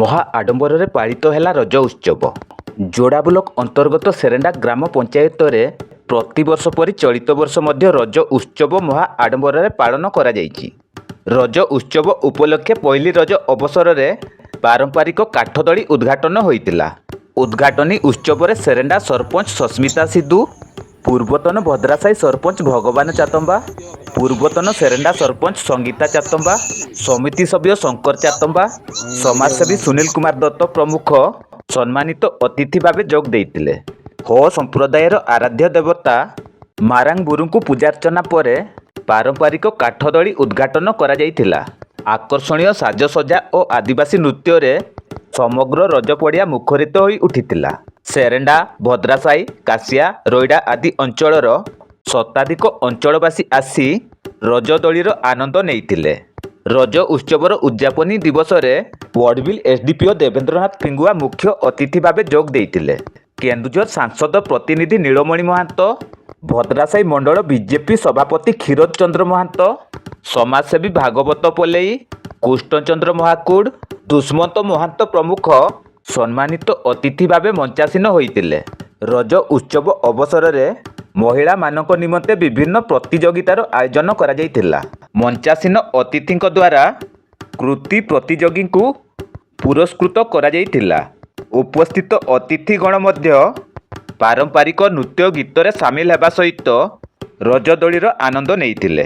ମହା ଆଡମ୍ବରରେ ପାଳିତ ହେଲା ରଜ ଉତ୍ସବ। ଯୋଡ଼ା ବ୍ଲକ ଅନ୍ତର୍ଗତ ସେରେଣ୍ଡା ଗ୍ରାମ ପଞ୍ଚାୟତରେ ପ୍ରତିବର୍ଷ ପରି ଚଳିତ ବର୍ଷ ମଧ୍ୟ ରଜ ଉତ୍ସବ ମହା ଆଡମ୍ବରରେ ପାଳନ କରାଯାଇଛି। ରଜ ଉତ୍ସବ ଉପଲକ୍ଷେ ପହିଲି ରଜ ଅବସରରେ ପାରମ୍ପରିକ କାଠଦଳି ଉଦ୍ଘାଟନ ହୋଇଥିଲା। ଉଦ୍ଘାଟନୀ ଉତ୍ସବରେ ସେରେଣ୍ଡା ସରପଞ୍ଚ ସସ୍ମିତା ସିଧୁ, ପୂର୍ବତନ ଭଦ୍ରାସାହି ସରପଞ୍ଚ ଭଗବାନ ଚାତମ୍ବା, ପୂର୍ବତନ ସେରେଣ୍ଡା ସରପଞ୍ଚ ସଙ୍ଗୀତା ଚାତମ୍ବା, ସମିତି ସଭ୍ୟ ଶଙ୍କର ଚାତମ୍ବା, ସମାଜସେବୀ ସୁନୀଲ କୁମାର ଦତ୍ତ ପ୍ରମୁଖ ସମ୍ମାନିତ ଅତିଥି ଭାବେ ଯୋଗ ଦେଇଥିଲେ। ହୋ ସମ୍ପ୍ରଦାୟର ଆରାଧ୍ୟ ଦେବତା ମାରାଙ୍ଗ ଗୁରୁଙ୍କୁ ପୂଜାର୍ଚ୍ଚନା ପରେ ପାରମ୍ପରିକ କାଠଦଳି ଉଦ୍ଘାଟନ କରାଯାଇଥିଲା। ଆକର୍ଷଣୀୟ ସାଜସଜ୍ଜା ଓ ଆଦିବାସୀ ନୃତ୍ୟରେ ସମଗ୍ର ରଜ ପଡ଼ିଆ ମୁଖରିତ ହୋଇ ଉଠିଥିଲା। ସେରେଣ୍ଡା, ଭଦ୍ରାସାହି, କାଶିଆ, ରୋଇଡ଼ା ଆଦି ଅଞ୍ଚଳର ଶତାଧିକ ଅଞ୍ଚଳବାସୀ ଆସି ରଜ ଦୋଳିର ଆନନ୍ଦ ନେଇଥିଲେ। ରଜ ଉତ୍ସବର ଉଦ୍ଯାପନୀ ଦିବସରେ ୱାର୍ଡବିଲ୍ ଏସ୍ଡିପିଓ ଦେବେନ୍ଦ୍ରନାଥ ପିଙ୍ଗୁଆ ମୁଖ୍ୟ ଅତିଥି ଭାବେ ଯୋଗ ଦେଇଥିଲେ। କେନ୍ଦୁଝର ସାଂସଦ ପ୍ରତିନିଧି ନୀଳମଣି ମହାନ୍ତ, ଭଦ୍ରାସାହି ମଣ୍ଡଳ ବିଜେପି ସଭାପତି କ୍ଷୀରୋଦ ଚନ୍ଦ୍ର ମହାନ୍ତ, ସମାଜସେବୀ ଭାଗବତ ପଲେଇ, କୃଷ୍ଣଚନ୍ଦ୍ର ମହାକୁଡ଼, ଦୁଷ୍ମନ୍ତ ମହାନ୍ତ ପ୍ରମୁଖ ସମ୍ମାନିତ ଅତିଥି ଭାବେ ମଞ୍ଚାସୀନ ହୋଇଥିଲେ। ରଜ ଉତ୍ସବ ଅବସରରେ ମହିଳାମାନଙ୍କ ନିମନ୍ତେ ବିଭିନ୍ନ ପ୍ରତିଯୋଗିତାର ଆୟୋଜନ କରାଯାଇଥିଲା। ମଞ୍ଚାସୀନ ଅତିଥିଙ୍କ ଦ୍ୱାରା କୃତି ପ୍ରତିଯୋଗୀଙ୍କୁ ପୁରସ୍କୃତ କରାଯାଇଥିଲା। ଉପସ୍ଥିତ ଅତିଥିଗଣ ମଧ୍ୟ ପାରମ୍ପରିକ ନୃତ୍ୟ ଗୀତରେ ସାମିଲ ହେବା ସହିତ ରଜ ଦୋଳିର ଆନନ୍ଦ ନେଇଥିଲେ।